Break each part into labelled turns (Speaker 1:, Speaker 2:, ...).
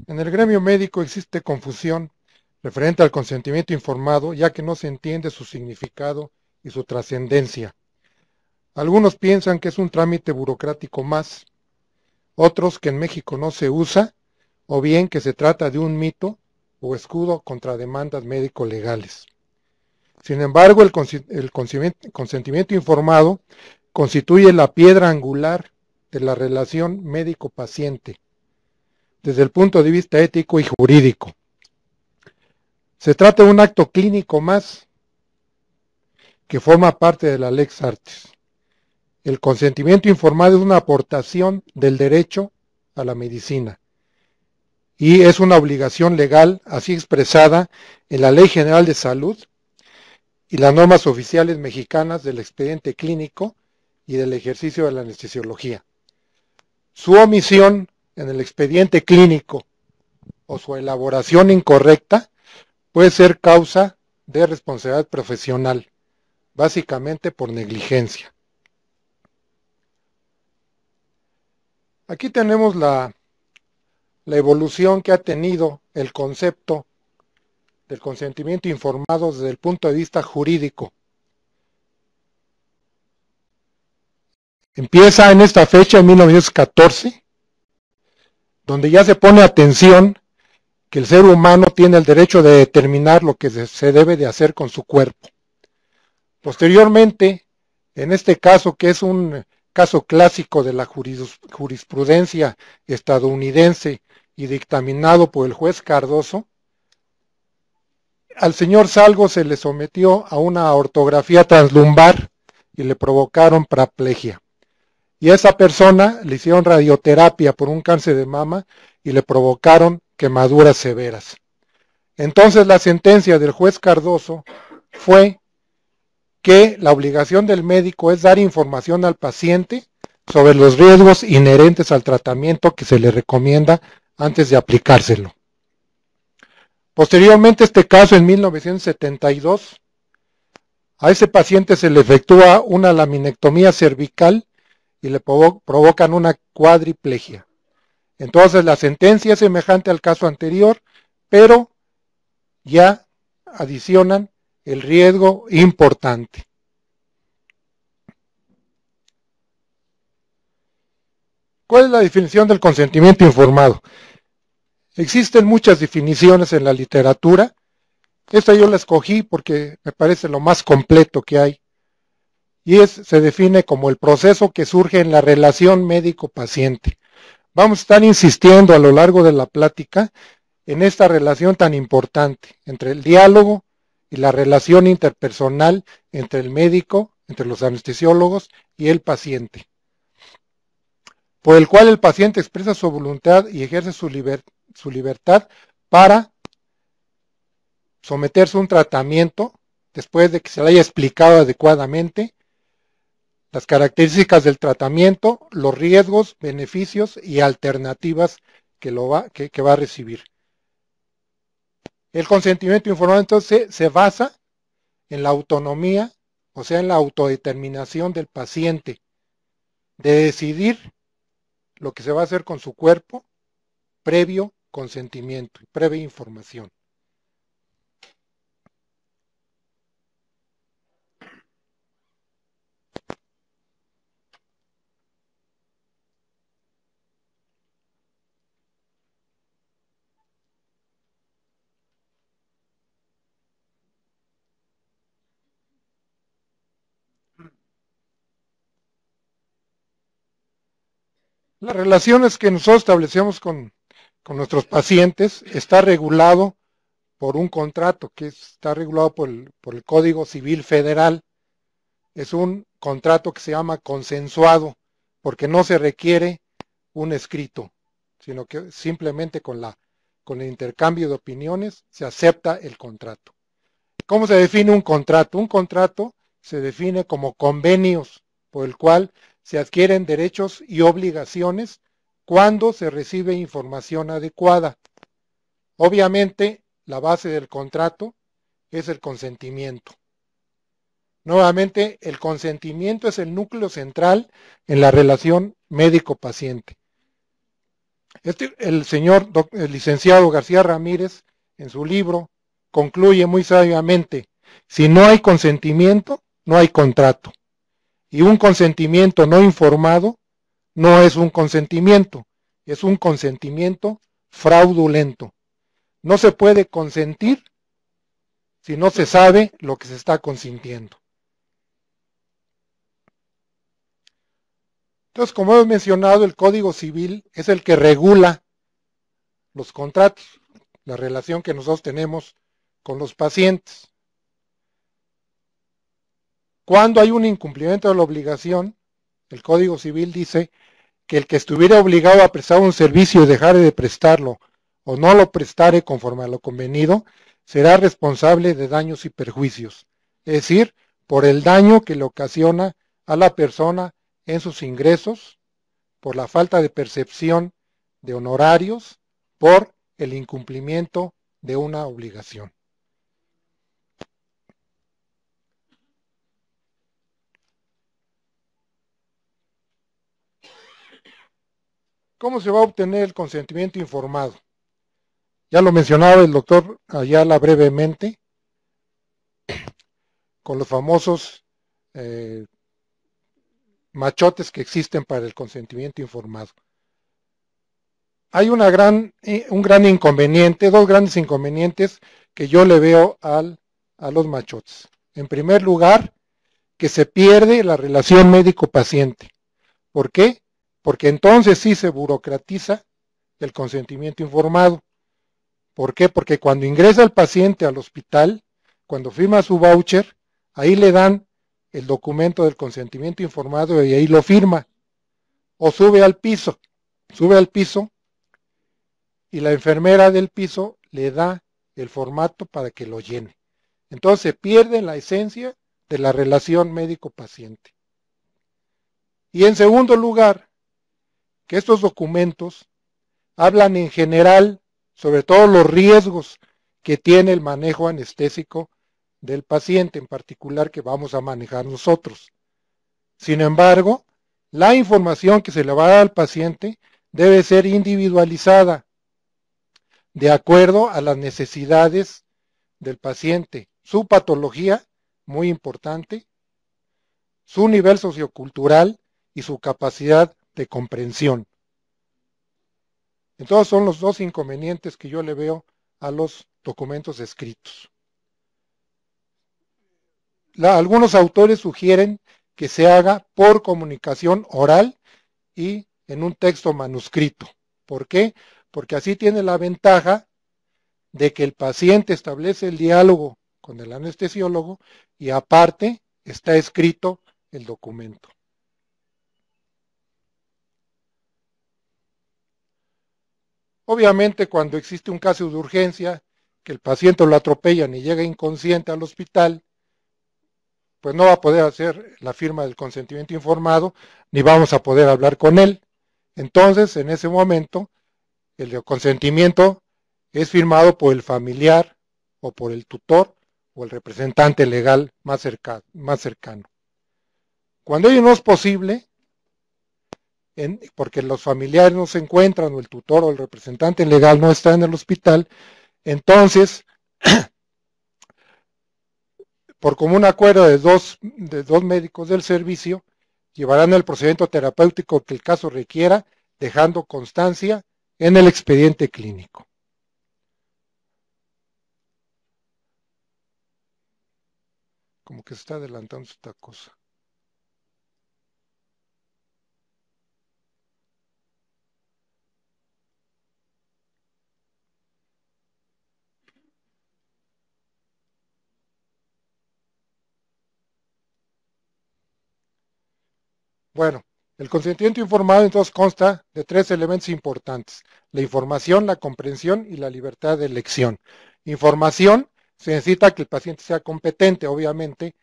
Speaker 1: En el gremio médico existe confusión referente al consentimiento informado, ya que no se entiende su significado y su trascendencia. Algunos piensan que es un trámite burocrático más, otros que en México no se usa, o bien que se trata de un mito o escudo contra demandas médico-legales. Sin embargo, el consentimiento informado constituye la piedra angular de la relación médico-paciente, desde el punto de vista ético y jurídico. Se trata de un acto clínico más que forma parte de la Lex Artis. El consentimiento informado es una aportación del derecho a la medicina y es una obligación legal así expresada en la Ley General de Salud y las normas oficiales mexicanas del expediente clínico y del ejercicio de la anestesiología. Su omisión en el expediente clínico o su elaboración incorrecta puede ser causa de responsabilidad profesional, básicamente por negligencia. Aquí tenemos la evolución que ha tenido el concepto del consentimiento informado desde el punto de vista jurídico. Empieza en esta fecha, en 1914, donde ya se pone atención que el ser humano tiene el derecho de determinar lo que se debe de hacer con su cuerpo. Posteriormente, en este caso, que es un caso clásico de la jurisprudencia estadounidense y dictaminado por el juez Cardoso, al señor Salgo se le sometió a una ortografía translumbar y le provocaron paraplegia. Y a esa persona le hicieron radioterapia por un cáncer de mama y le provocaron quemaduras severas. Entonces la sentencia del juez Cardoso fue que la obligación del médico es dar información al paciente sobre los riesgos inherentes al tratamiento que se le recomienda antes de aplicárselo. Posteriormente, este caso en 1972, a ese paciente se le efectúa una laminectomía cervical y le provocan una cuadriplegia. Entonces la sentencia es semejante al caso anterior, pero ya adicionan el riesgo importante. ¿Cuál es la definición del consentimiento informado? Existen muchas definiciones en la literatura. Esta yo la escogí porque me parece lo más completo que hay. Y se define como el proceso que surge en la relación médico-paciente. Vamos a estar insistiendo a lo largo de la plática en esta relación tan importante entre el diálogo y la relación interpersonal entre el médico, entre los anestesiólogos y el paciente, por el cual el paciente expresa su voluntad y ejerce su libertad para someterse a un tratamiento después de que se le haya explicado adecuadamente las características del tratamiento, los riesgos, beneficios y alternativas que va a recibir. El consentimiento informado entonces se basa en la autonomía, o sea, en la autodeterminación del paciente, de decidir lo que se va a hacer con su cuerpo previo consentimiento, previa información. Las relaciones que nosotros establecemos con nuestros pacientes está regulado por un contrato que está regulado por el Código Civil Federal. Es un contrato que se llama consensuado porque no se requiere un escrito, sino que simplemente con el intercambio de opiniones se acepta el contrato. ¿Cómo se define un contrato? Un contrato se define como convenios por el cual se adquieren derechos y obligaciones cuando se recibe información adecuada. Obviamente, la base del contrato es el consentimiento. Nuevamente, el consentimiento es el núcleo central en la relación médico-paciente. El licenciado García Ramírez, en su libro, concluye muy sabiamente: si no hay consentimiento, no hay contrato. Y un consentimiento no informado no es un consentimiento, es un consentimiento fraudulento. No se puede consentir si no se sabe lo que se está consintiendo. Entonces, como hemos mencionado, el Código Civil es el que regula los contratos, la relación que nosotros tenemos con los pacientes. Cuando hay un incumplimiento de la obligación, el Código Civil dice que el que estuviera obligado a prestar un servicio y dejare de prestarlo o no lo prestare conforme a lo convenido, será responsable de daños y perjuicios, es decir, por el daño que le ocasiona a la persona en sus ingresos, por la falta de percepción de honorarios, por el incumplimiento de una obligación. ¿Cómo se va a obtener el consentimiento informado? Ya lo mencionaba el doctor Ayala brevemente, con los famosos machotes que existen para el consentimiento informado. Hay un gran inconveniente, dos grandes inconvenientes que yo le veo a los machotes. En primer lugar, que se pierde la relación médico-paciente. ¿Por qué? Porque entonces sí se burocratiza el consentimiento informado. ¿Por qué? Porque cuando ingresa el paciente al hospital, cuando firma su voucher, ahí le dan el documento del consentimiento informado y ahí lo firma. O sube al piso y la enfermera del piso le da el formato para que lo llene. Entonces se pierde la esencia de la relación médico-paciente. Y en segundo lugar, que estos documentos hablan en general sobre todos los riesgos que tiene el manejo anestésico del paciente, en particular que vamos a manejar nosotros. Sin embargo, la información que se le va a dar al paciente debe ser individualizada de acuerdo a las necesidades del paciente, su patología, muy importante, su nivel sociocultural y su capacidad de comprensión. Entonces son los dos inconvenientes que yo le veo a los documentos escritos. Algunos autores sugieren que se haga por comunicación oral y en un texto manuscrito. ¿Por qué? Porque así tiene la ventaja de que el paciente establece el diálogo con el anestesiólogo y aparte está escrito el documento. Obviamente, cuando existe un caso de urgencia, que el paciente lo atropellan y llega inconsciente al hospital, pues no va a poder hacer la firma del consentimiento informado, ni vamos a poder hablar con él. Entonces, en ese momento, el consentimiento es firmado por el familiar o por el tutor o el representante legal más cercano. Cuando ello no es posible, porque los familiares no se encuentran o el tutor o el representante legal no está en el hospital, entonces, por común acuerdo de dos médicos del servicio, llevarán el procedimiento terapéutico que el caso requiera, dejando constancia en el expediente clínico. Como que se está adelantando esta cosa. Bueno, el consentimiento informado entonces consta de tres elementos importantes: la información, la comprensión y la libertad de elección. Información, se necesita que el paciente sea competente, obviamente.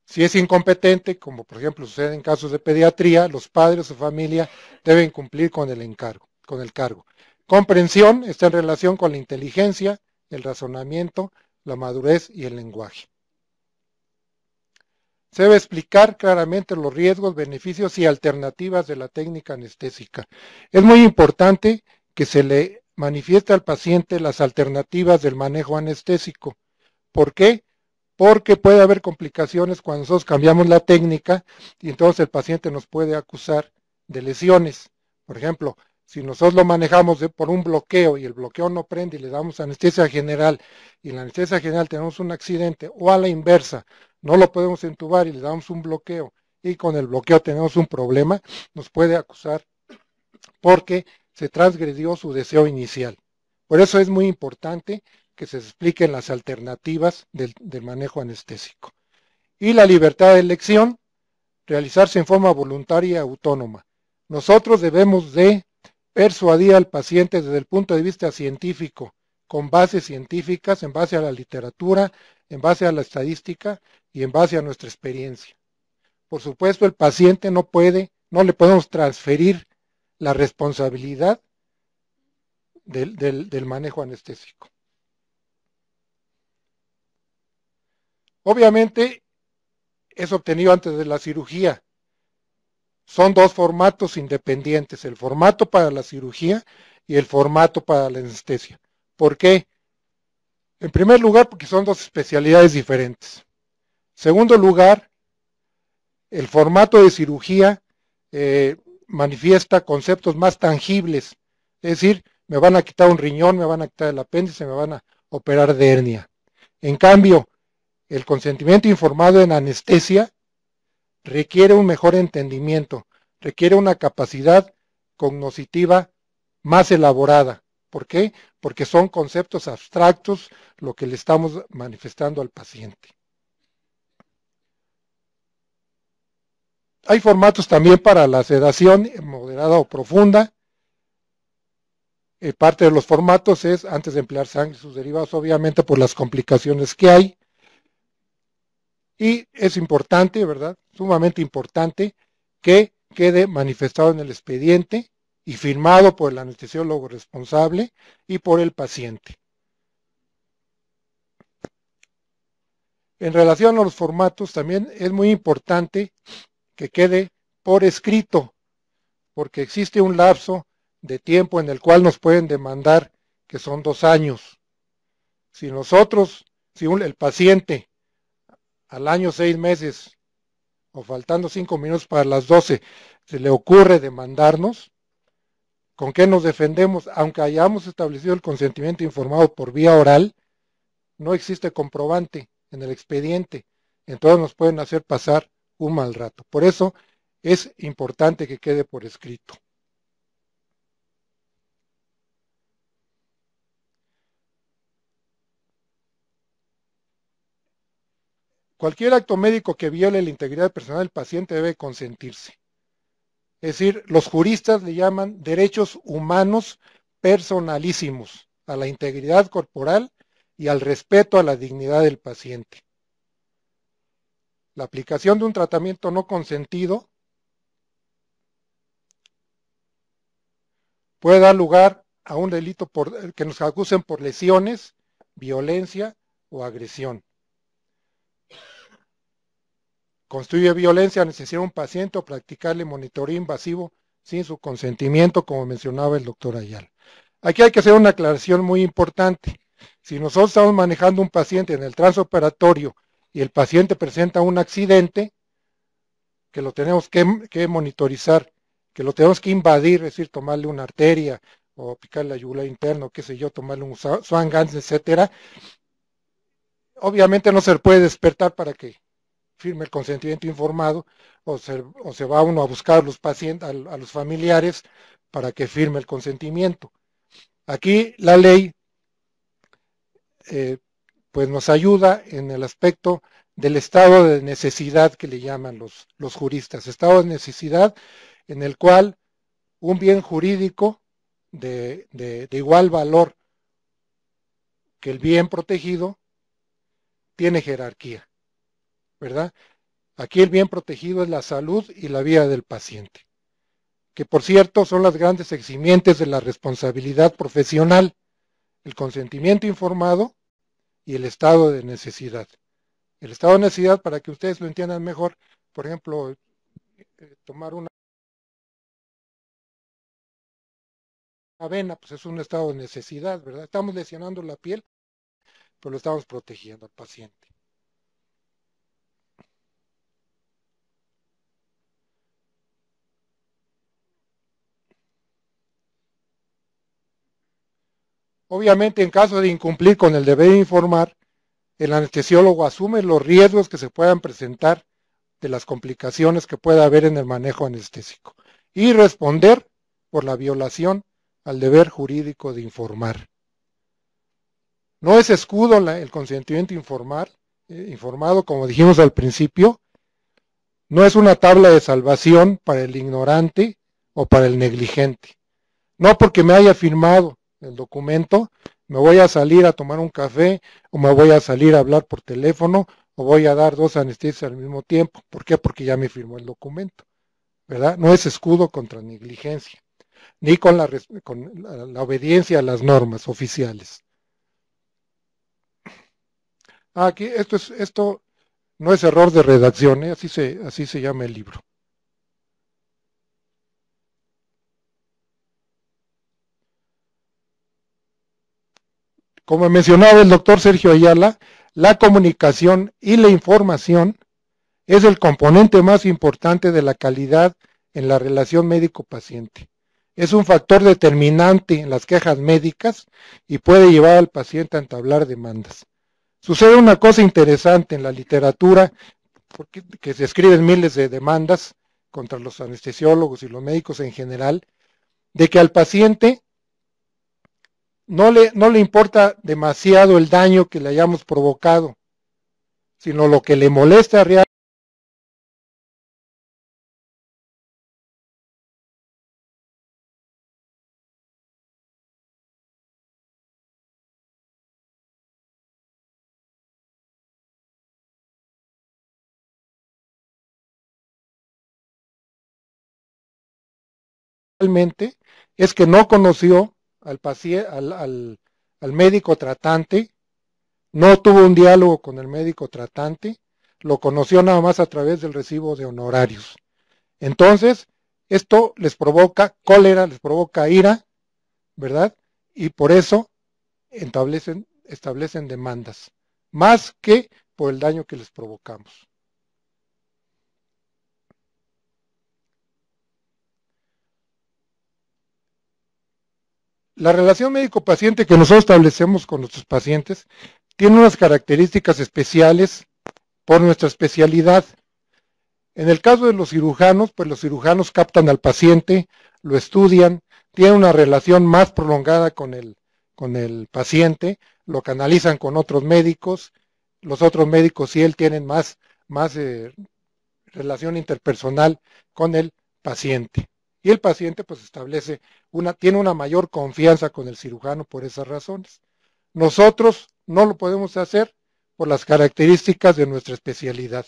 Speaker 1: Si es incompetente, como por ejemplo sucede en casos de pediatría, los padres o familia deben cumplir con el cargo. Comprensión está en relación con la inteligencia, el razonamiento, la madurez y el lenguaje. Se debe explicar claramente los riesgos, beneficios y alternativas de la técnica anestésica. Es muy importante que se le manifieste al paciente las alternativas del manejo anestésico. ¿Por qué? Porque puede haber complicaciones cuando nosotros cambiamos la técnica y entonces el paciente nos puede acusar de lesiones. Por ejemplo, si nosotros lo manejamos por un bloqueo y el bloqueo no prende y le damos anestesia general y en la anestesia general tenemos un accidente, o a la inversa, no lo podemos entubar y le damos un bloqueo y con el bloqueo tenemos un problema, nos puede acusar porque se transgredió su deseo inicial. Por eso es muy importante que se expliquen las alternativas del manejo anestésico. Y la libertad de elección, realizarse en forma voluntaria y autónoma. Nosotros debemos de persuadir al paciente desde el punto de vista científico, con bases científicas, en base a la literatura, en base a la estadística y en base a nuestra experiencia. Por supuesto, el paciente no le podemos transferir la responsabilidad del manejo anestésico. Obviamente, es obtenido antes de la cirugía. Son dos formatos independientes, el formato para la cirugía y el formato para la anestesia. ¿Por qué? En primer lugar, porque son dos especialidades diferentes. Segundo lugar, el formato de cirugía manifiesta conceptos más tangibles, es decir, me van a quitar un riñón, me van a quitar el apéndice, me van a operar de hernia. En cambio, el consentimiento informado en anestesia requiere un mejor entendimiento, requiere una capacidad cognitiva más elaborada. ¿Por qué? Porque son conceptos abstractos lo que le estamos manifestando al paciente. Hay formatos también para la sedación moderada o profunda. Parte de los formatos es antes de emplear sangre y sus derivados, obviamente por las complicaciones que hay. Y es importante, ¿verdad? Sumamente importante que quede manifestado en el expediente y firmado por el anestesiólogo responsable y por el paciente. En relación a los formatos, también es muy importante que quede por escrito, porque existe un lapso de tiempo en el cual nos pueden demandar, que son 2 años. Si el paciente al año 6 meses, o faltando 5 minutos para las 12, se le ocurre demandarnos, ¿con qué nos defendemos? Aunque hayamos establecido el consentimiento informado por vía oral, no existe comprobante en el expediente, entonces nos pueden hacer pasar un mal rato. Por eso es importante que quede por escrito. Cualquier acto médico que viole la integridad personal del paciente debe consentirse. Es decir, los juristas le llaman derechos humanos personalísimos a la integridad corporal y al respeto a la dignidad del paciente. La aplicación de un tratamiento no consentido puede dar lugar a un delito que nos acusen por lesiones, violencia o agresión. Constituye violencia anestesiar a un paciente o practicarle monitoreo invasivo sin su consentimiento, como mencionaba el doctor Ayala. Aquí hay que hacer una aclaración muy importante. Si nosotros estamos manejando un paciente en el transoperatorio y el paciente presenta un accidente, que lo tenemos que monitorizar, que lo tenemos que invadir, es decir, tomarle una arteria o picarle la yugular interno, qué sé yo, tomarle un Swan-Ganz, etcétera. Obviamente no se le puede despertar para que firme el consentimiento informado, o se va uno a buscar a los pacientes, a los familiares, para que firme el consentimiento. Aquí la ley pues nos ayuda en el aspecto del estado de necesidad que le llaman los juristas, estado de necesidad en el cual un bien jurídico de igual valor que el bien protegido tiene jerarquía, ¿verdad? Aquí el bien protegido es la salud y la vida del paciente, que por cierto son las grandes eximientes de la responsabilidad profesional, el consentimiento informado y el estado de necesidad. El estado de necesidad, para que ustedes lo entiendan mejor, por ejemplo, tomar una avena, pues es un estado de necesidad, ¿verdad? Estamos lesionando la piel, pero lo estamos protegiendo al paciente. Obviamente, en caso de incumplir con el deber de informar, el anestesiólogo asume los riesgos que se puedan presentar de las complicaciones que pueda haber en el manejo anestésico y responder por la violación al deber jurídico de informar. No es escudo el consentimiento informado, como dijimos al principio, no es una tabla de salvación para el ignorante o para el negligente. No porque me haya firmado el documento, me voy a salir a tomar un café o me voy a salir a hablar por teléfono o voy a dar 2 anestesias al mismo tiempo. ¿Por qué? Porque ya me firmó el documento, ¿verdad? No es escudo contra negligencia, ni con la obediencia a las normas oficiales. Aquí, esto no es error de redacción, ¿eh? Así se llama el libro. Como mencionaba el doctor Sergio Ayala, la comunicación y la información es el componente más importante de la calidad en la relación médico-paciente. Es un factor determinante en las quejas médicas y puede llevar al paciente a entablar demandas. Sucede una cosa interesante en la literatura, que se escriben miles de demandas contra los anestesiólogos y los médicos en general, de que al paciente no le importa demasiado el daño que le hayamos provocado, sino lo que le molesta realmente es que no conoció al, paciente, al médico tratante, no tuvo un diálogo con el médico tratante, lo conoció nada más a través del recibo de honorarios. Entonces, esto les provoca cólera, les provoca ira, ¿verdad? Y por eso establecen demandas, más que por el daño que les provocamos. La relación médico-paciente que nosotros establecemos con nuestros pacientes tiene unas características especiales por nuestra especialidad. En el caso de los cirujanos, pues los cirujanos captan al paciente, lo estudian, tienen una relación más prolongada con el paciente, lo canalizan con otros médicos, los otros médicos y él tienen más relación interpersonal con el paciente. Y el paciente pues tiene una mayor confianza con el cirujano por esas razones. Nosotros no lo podemos hacer por las características de nuestra especialidad.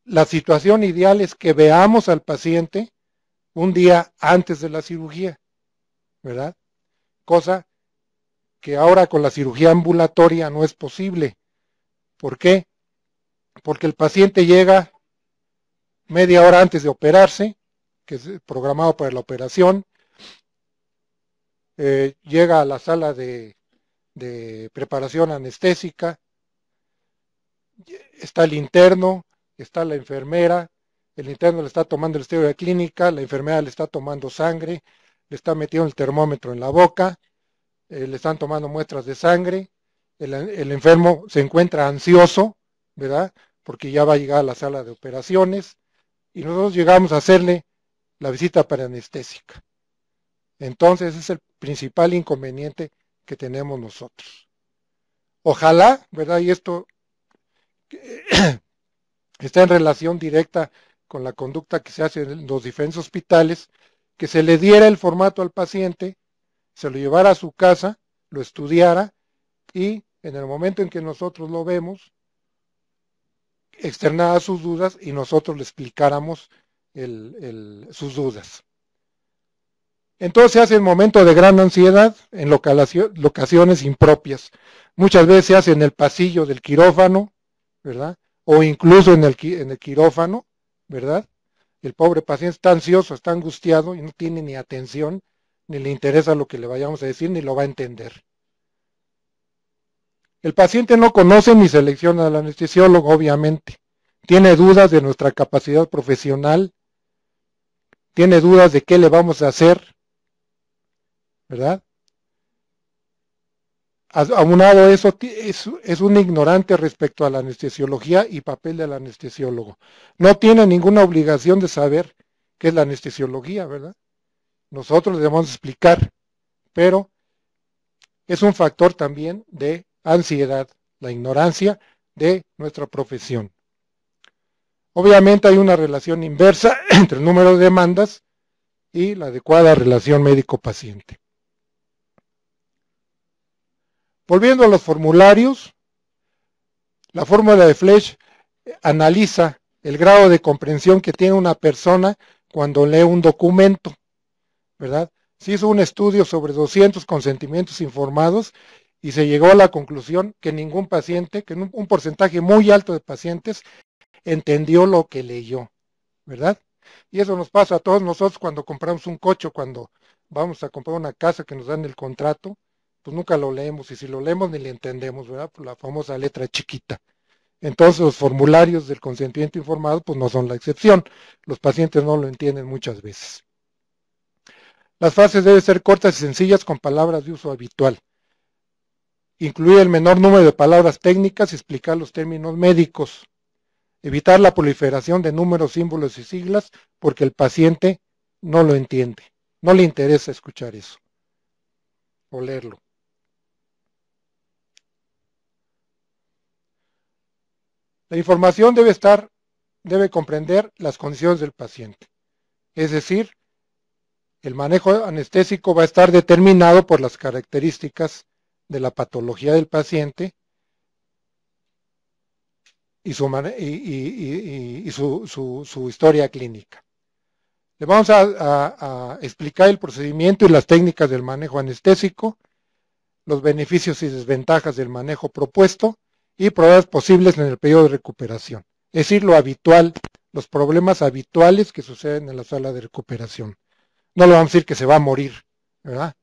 Speaker 1: La situación ideal es que veamos al paciente un día antes de la cirugía, ¿verdad? Cosa que ahora con la cirugía ambulatoria no es posible. ¿Por qué? Porque el paciente llega media hora antes de operarse, que es programado para la operación, llega a la sala de preparación anestésica, está el interno, está la enfermera, el interno le está tomando el estudio de clínica, la enfermera le está tomando sangre, le está metiendo el termómetro en la boca, le están tomando muestras de sangre, el enfermo se encuentra ansioso, ¿verdad? Porque ya va a llegar a la sala de operaciones y nosotros llegamos a hacerle la visita paranestésica. Entonces es el principal inconveniente que tenemos nosotros. Ojalá, ¿verdad? Y esto está en relación directa con la conducta que se hace en los diferentes hospitales, que se le diera el formato al paciente, se lo llevara a su casa, lo estudiara y en el momento en que nosotros lo vemos, externara sus dudas y nosotros le explicáramos sus dudas. Entonces se hace en momento de gran ansiedad, en locaciones impropias. Muchas veces se hace en el pasillo del quirófano, ¿verdad? O incluso en el quirófano, ¿verdad? El pobre paciente está ansioso, está angustiado y no tiene ni atención, ni le interesa lo que le vayamos a decir, ni lo va a entender. El paciente no conoce ni selecciona al anestesiólogo, obviamente. Tiene dudas de nuestra capacidad profesional, tiene dudas de qué le vamos a hacer, ¿verdad? Aunado a eso, es un ignorante respecto a la anestesiología y papel del anestesiólogo. No tiene ninguna obligación de saber qué es la anestesiología, ¿verdad? Nosotros le debemos explicar, pero es un factor también de ansiedad, la ignorancia de nuestra profesión. Obviamente hay una relación inversa entre el número de demandas y la adecuada relación médico-paciente. Volviendo a los formularios, la fórmula de Flesch analiza el grado de comprensión que tiene una persona cuando lee un documento, ¿verdad? Se hizo un estudio sobre 200 consentimientos informados y se llegó a la conclusión que ningún paciente, que un porcentaje muy alto de pacientes entendió lo que leyó, ¿verdad? Y eso nos pasa a todos nosotros cuando compramos un coche, cuando vamos a comprar una casa que nos dan el contrato, pues nunca lo leemos, y si lo leemos ni le entendemos, ¿verdad? Por la famosa letra chiquita. Entonces los formularios del consentimiento informado pues no son la excepción, los pacientes no lo entienden muchas veces. Las frases deben ser cortas y sencillas con palabras de uso habitual. Incluir el menor número de palabras técnicas y explicar los términos médicos. Evitar la proliferación de números, símbolos y siglas porque el paciente no lo entiende. No le interesa escuchar eso o leerlo. La información debe comprender las condiciones del paciente. Es decir, el manejo anestésico va a estar determinado por las características de la patología del paciente y su historia clínica. Le vamos a explicar el procedimiento y las técnicas del manejo anestésico, los beneficios y desventajas del manejo propuesto y pruebas posibles en el periodo de recuperación. Es decir, lo habitual, los problemas habituales que suceden en la sala de recuperación. No le vamos a decir que se va a morir, ¿verdad?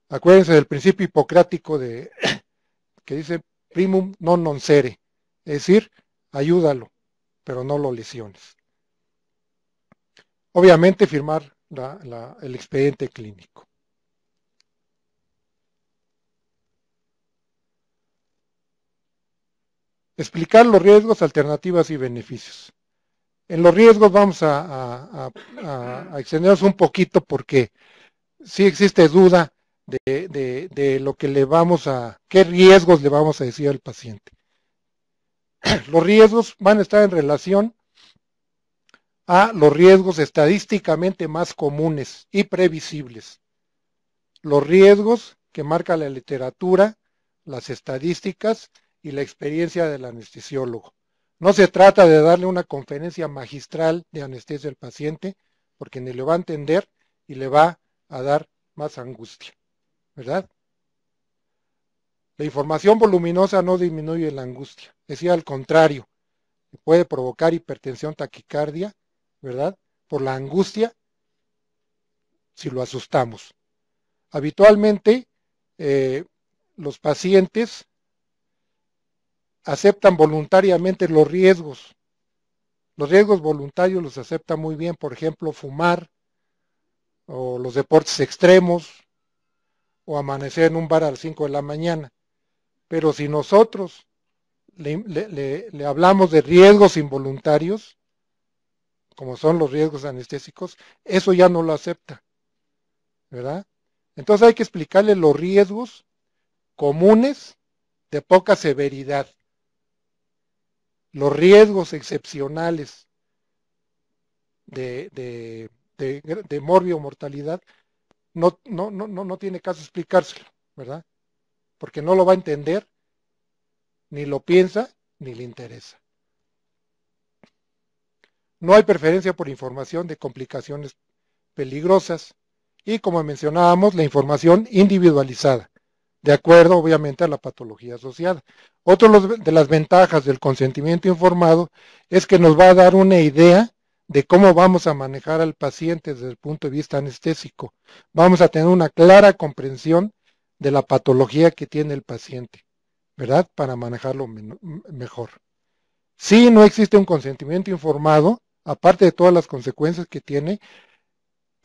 Speaker 1: Acuérdense del principio hipocrático que dice primum non nocere, es decir, ayúdalo, pero no lo lesiones. Obviamente firmar el expediente clínico. Explicar los riesgos, alternativas y beneficios. En los riesgos vamos a extendernos un poquito porque sí existe duda de lo que qué riesgos le vamos a decir al paciente. Los riesgos van a estar en relación a los riesgos estadísticamente más comunes y previsibles. Los riesgos que marca la literatura, las estadísticas y la experiencia del anestesiólogo. No se trata de darle una conferencia magistral de anestesia al paciente, porque ni le va a entender y le va a dar más angustia, ¿verdad? La información voluminosa no disminuye la angustia, es decir, al contrario, puede provocar hipertensión, taquicardia, ¿verdad? Por la angustia, si lo asustamos. Habitualmente, los pacientes aceptan voluntariamente los riesgos. Los riesgos voluntarios los aceptan muy bien, por ejemplo, fumar, o los deportes extremos, o amanecer en un bar a las 5 de la mañana. Pero si nosotros le hablamos de riesgos involuntarios, como son los riesgos anestésicos, eso ya no lo acepta, ¿verdad? Entonces hay que explicarle los riesgos comunes de poca severidad, los riesgos excepcionales de morbio mortalidad, no tiene caso explicárselo, ¿verdad? Porque no lo va a entender, ni lo piensa, ni le interesa. No hay preferencia por información de complicaciones peligrosas. y, como mencionábamos, la información individualizada, de acuerdo obviamente a la patología asociada. Otra de las ventajas del consentimiento informado es que nos va a dar una idea de cómo vamos a manejar al paciente desde el punto de vista anestésico. Vamos a tener una clara comprensión de la patología que tiene el paciente, ¿verdad? Para manejarlo mejor. Si no existe un consentimiento informado, aparte de todas las consecuencias que tiene,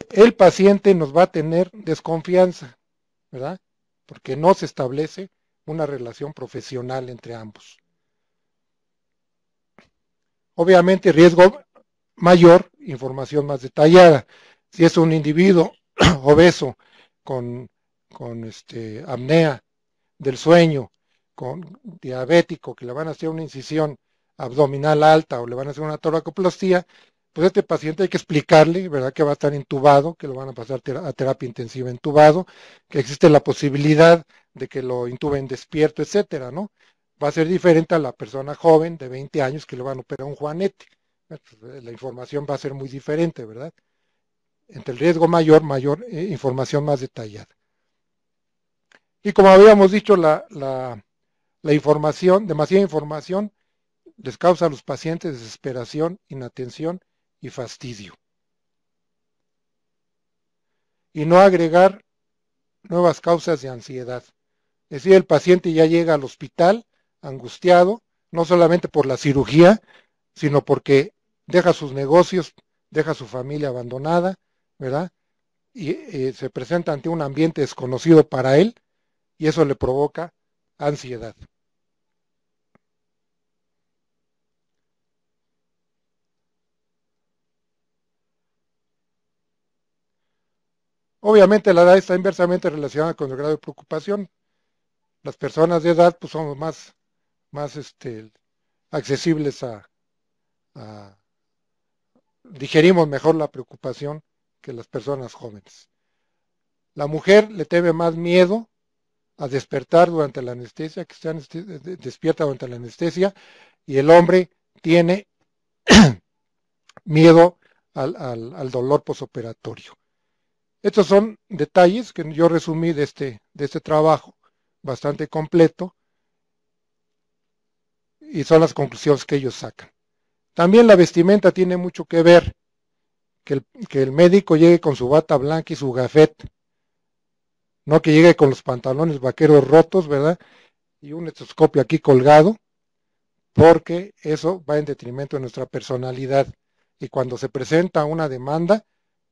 Speaker 1: el paciente nos va a tener desconfianza, ¿verdad? Porque no se establece una relación profesional entre ambos. Obviamente, riesgo mayor, información más detallada. Si es un individuo obeso con apnea del sueño, con diabético, que le van a hacer una incisión abdominal alta o le van a hacer una toracoplastía, pues este paciente hay que explicarle, ¿verdad?, que va a estar intubado, que lo van a pasar a terapia intensiva intubado, que existe la posibilidad de que lo intuben despierto, etcétera, ¿no? Va a ser diferente a la persona joven de 20 años que le van a operar un juanete. La información va a ser muy diferente, ¿verdad? Entre el riesgo mayor, información más detallada. Y como habíamos dicho, la información, demasiada información, les causa a los pacientes desesperación, inatención y fastidio. Y no agregar nuevas causas de ansiedad. Es decir, el paciente ya llega al hospital angustiado, no solamente por la cirugía, sino porque deja sus negocios, deja su familia abandonada, ¿verdad? Y se presenta ante un ambiente desconocido para él, y eso le provoca ansiedad. Obviamente la edad está inversamente relacionada con el grado de preocupación. Las personas de edad pues somos más accesibles a digerimos mejor la preocupación que las personas jóvenes. La mujer le teme más miedo a despertar durante la anestesia, que esté despierta durante la anestesia, y el hombre tiene miedo al dolor posoperatorio. Estos son detalles que yo resumí de este trabajo bastante completo, y son las conclusiones que ellos sacan. También la vestimenta tiene mucho que ver, que el médico llegue con su bata blanca y su gafet, no que llegue con los pantalones vaqueros rotos, ¿verdad? Y un estetoscopio aquí colgado, porque eso va en detrimento de nuestra personalidad. Y cuando se presenta una demanda,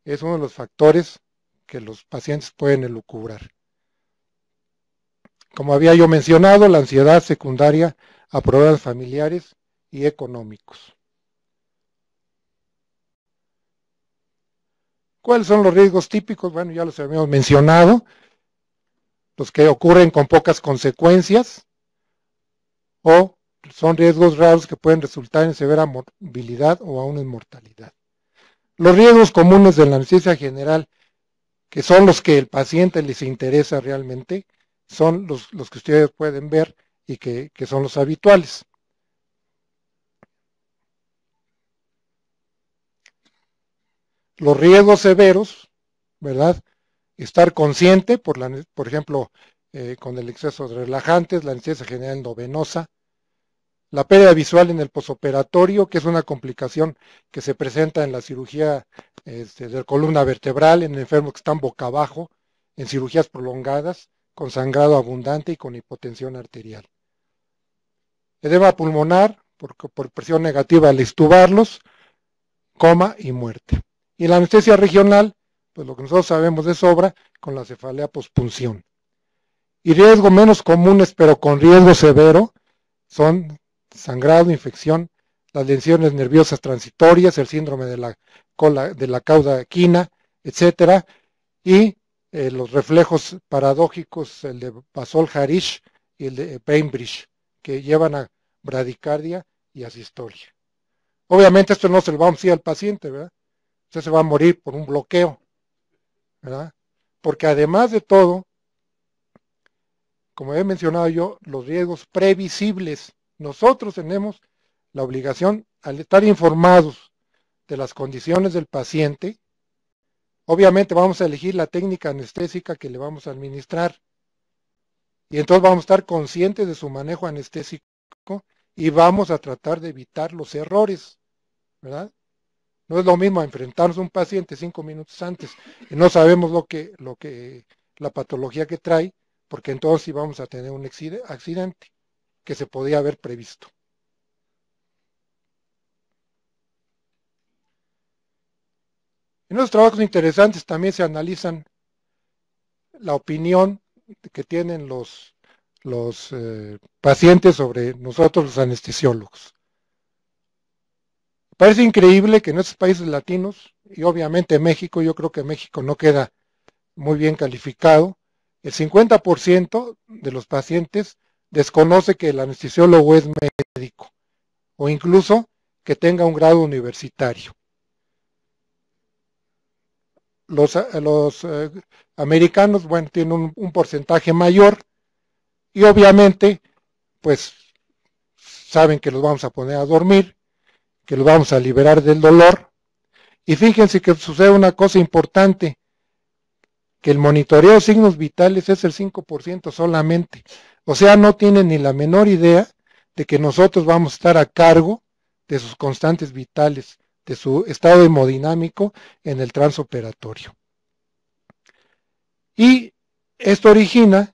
Speaker 1: es uno de los factores que los pacientes pueden elucubrar. Como había yo mencionado, la ansiedad secundaria a problemas familiares y económicos. ¿Cuáles son los riesgos típicos? Bueno, ya los habíamos mencionado. Los que ocurren con pocas consecuencias o son riesgos raros que pueden resultar en severa morbilidad o aún en mortalidad. Los riesgos comunes de la anestesia general, que son los que el paciente les interesa realmente, son los que ustedes pueden ver y que son los habituales. Los riesgos severos, ¿verdad? Estar consciente, por ejemplo, con el exceso de relajantes, la anestesia general endovenosa, la pérdida visual en el posoperatorio, que es una complicación que se presenta en la cirugía de la columna vertebral, en enfermos que están boca abajo, en cirugías prolongadas, con sangrado abundante y con hipotensión arterial. Edema pulmonar, por presión negativa al extubarlos, coma y muerte. Y la anestesia regional, pues lo que nosotros sabemos de sobra, con la cefalea pospunción. Y riesgos menos comunes, pero con riesgo severo, son sangrado, infección, las lesiones nerviosas transitorias, el síndrome de la cauda equina, etcétera, y los reflejos paradójicos, el de Basol-Harish y el de Bainbridge, que llevan a bradicardia y asistolia. Obviamente esto no se lo vamos a decir al paciente, ¿verdad? Usted se va a morir por un bloqueo, ¿verdad? Porque además de todo, como he mencionado yo, los riesgos previsibles, nosotros tenemos la obligación, al estar informados de las condiciones del paciente, obviamente vamos a elegir la técnica anestésica que le vamos a administrar. Y entonces vamos a estar conscientes de su manejo anestésico y vamos a tratar de evitar los errores, ¿verdad? No es lo mismo enfrentarnos a un paciente 5 minutos antes y no sabemos la patología que trae, porque entonces sí vamos a tener un accidente que se podía haber previsto. En los trabajos interesantes también se analizan la opinión que tienen los pacientes sobre nosotros los anestesiólogos. Parece increíble que en estos países latinos, y obviamente México, yo creo que México no queda muy bien calificado, el 50% de los pacientes desconoce que el anestesiólogo es médico, o incluso que tenga un grado universitario. Los americanos, bueno, tienen un porcentaje mayor, y obviamente, pues, saben que los vamos a poner a dormir, que los vamos a liberar del dolor, y fíjense que sucede una cosa importante, que el monitoreo de signos vitales es el 5% solamente, o sea, no tienen ni la menor idea de que nosotros vamos a estar a cargo de sus constantes vitales, de su estado hemodinámico en el transoperatorio. Y esto origina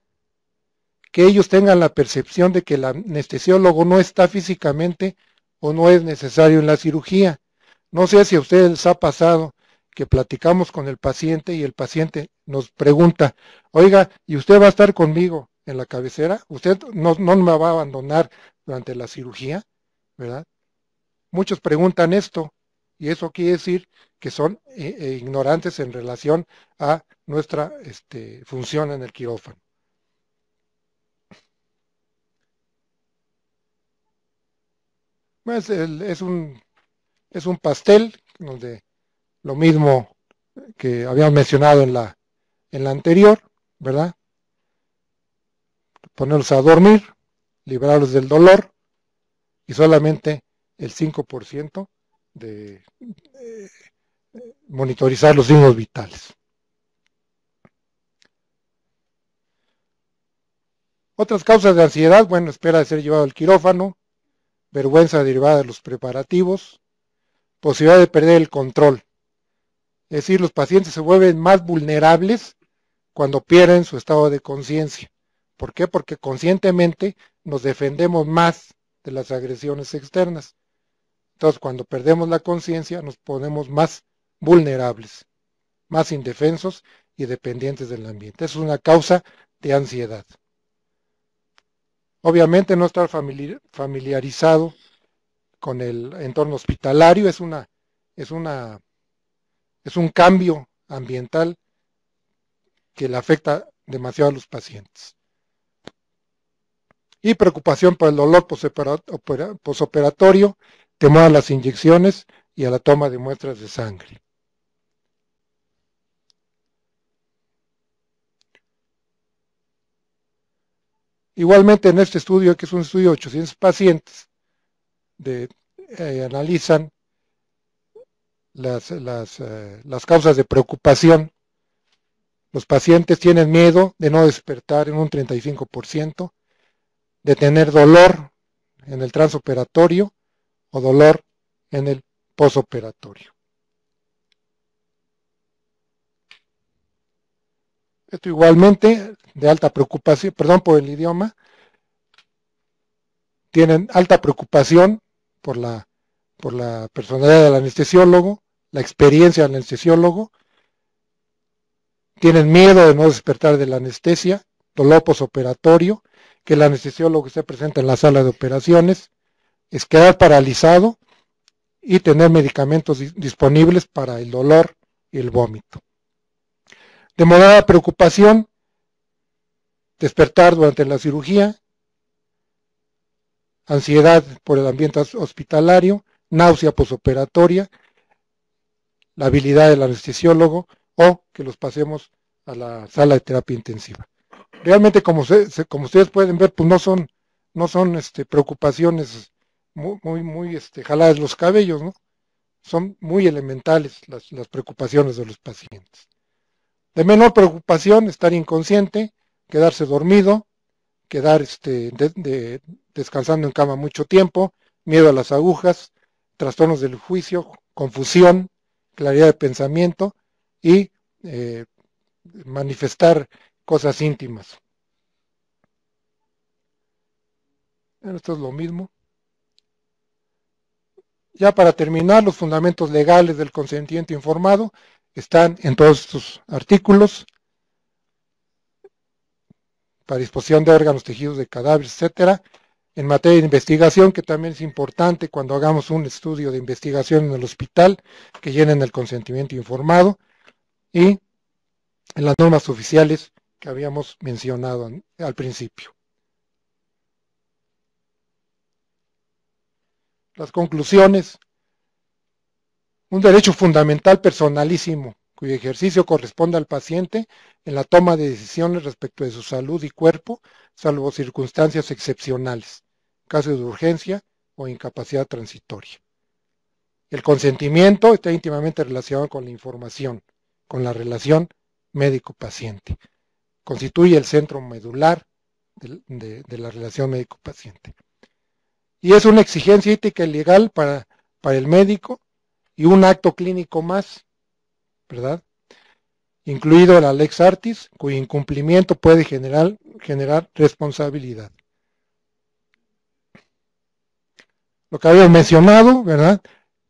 Speaker 1: que ellos tengan la percepción de que el anestesiólogo no está físicamente o no es necesario en la cirugía. No sé si a ustedes les ha pasado que platicamos con el paciente y el paciente nos pregunta, oiga, ¿y usted va a estar conmigo en la cabecera? ¿Usted no me va a abandonar durante la cirugía? ¿Verdad? Muchos preguntan esto y eso quiere decir que son ignorantes en relación a nuestra función en el quirófano. Pues es un pastel donde lo mismo que habíamos mencionado en la anterior, ¿verdad? Ponerlos a dormir, librarlos del dolor y solamente el 5% de monitorizar los signos vitales. Otras causas de ansiedad, bueno, espera de ser llevado al quirófano, vergüenza derivada de los preparativos, posibilidad de perder el control. Es decir, los pacientes se vuelven más vulnerables cuando pierden su estado de conciencia. ¿Por qué? Porque conscientemente nos defendemos más de las agresiones externas. Entonces, cuando perdemos la conciencia, nos ponemos más vulnerables, más indefensos y dependientes del ambiente. Es una causa de ansiedad. Obviamente, no estar familiarizado con el entorno hospitalario es un cambio ambiental que le afecta demasiado a los pacientes. Y preocupación por el dolor posoperatorio, temor a las inyecciones y a la toma de muestras de sangre. Igualmente en este estudio, que es un estudio de 800 pacientes, analizan las causas de preocupación. Los pacientes tienen miedo de no despertar en un 35%, de tener dolor en el transoperatorio o dolor en el posoperatorio. Esto igualmente de alta preocupación, perdón por el idioma, tienen alta preocupación por la personalidad del anestesiólogo, la experiencia del anestesiólogo, tienen miedo de no despertar de la anestesia, dolor posoperatorio, que el anestesiólogo esté presente en la sala de operaciones, es quedar paralizado y tener medicamentos disponibles para el dolor y el vómito. De moderada preocupación, despertar durante la cirugía, ansiedad por el ambiente hospitalario, náusea posoperatoria, la habilidad del anestesiólogo o que los pasemos a la sala de terapia intensiva. Realmente, como ustedes pueden ver, pues no son preocupaciones muy jaladas los cabellos, ¿no? son muy elementales las preocupaciones de los pacientes. De menor preocupación, estar inconsciente, quedarse dormido, quedar descansando en cama mucho tiempo, miedo a las agujas, trastornos del juicio, confusión, claridad de pensamiento y manifestar cosas íntimas. Esto es lo mismo. Ya para terminar, los fundamentos legales del consentimiento informado están en todos estos artículos, para disposición de órganos, tejidos, de cadáveres, etcétera. En materia de investigación, que también es importante cuando hagamos un estudio de investigación en el hospital, que llenen el consentimiento informado, y en las normas oficiales que habíamos mencionado al principio. Las conclusiones: un derecho fundamental personalísimo, cuyo ejercicio corresponde al paciente en la toma de decisiones respecto de su salud y cuerpo, salvo circunstancias excepcionales, casos de urgencia o incapacidad transitoria. El consentimiento está íntimamente relacionado con la información, con la relación médico-paciente. Constituye el centro medular de la relación médico-paciente. Y es una exigencia ética y legal para el médico y un acto clínico más, ¿verdad? Incluido la lex artis, cuyo incumplimiento puede generar responsabilidad. Lo que habíamos mencionado, ¿verdad?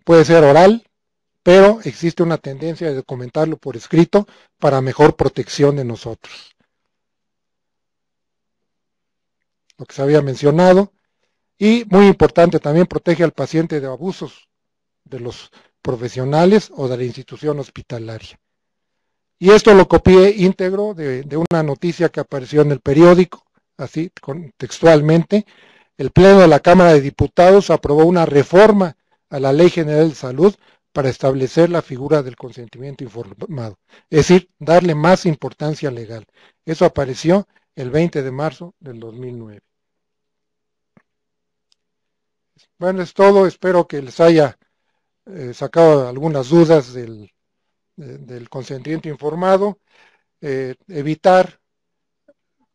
Speaker 1: Puede ser oral, pero existe una tendencia de documentarlo por escrito para mejor protección de nosotros. Lo que se había mencionado. Y muy importante, también protege al paciente de abusos de los profesionales o de la institución hospitalaria. Y esto lo copié íntegro de una noticia que apareció en el periódico, así textualmente. El Pleno de la Cámara de Diputados aprobó una reforma a la Ley General de Salud para establecer la figura del consentimiento informado, es decir, darle más importancia legal. Eso apareció el 20 de marzo del 2009. Bueno, es todo. Espero que les haya sacado algunas dudas del consentimiento informado. Evitar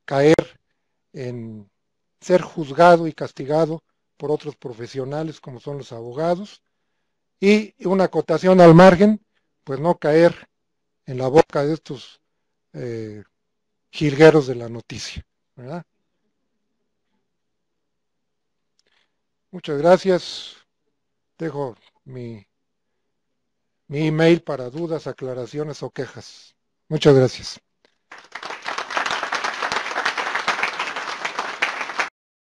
Speaker 1: caer en ser juzgado y castigado por otros profesionales como son los abogados. Y una acotación al margen, pues no caer en la boca de estos jilgueros de la noticia, ¿verdad? Muchas gracias. Dejo mi email para dudas, aclaraciones o quejas. Muchas gracias.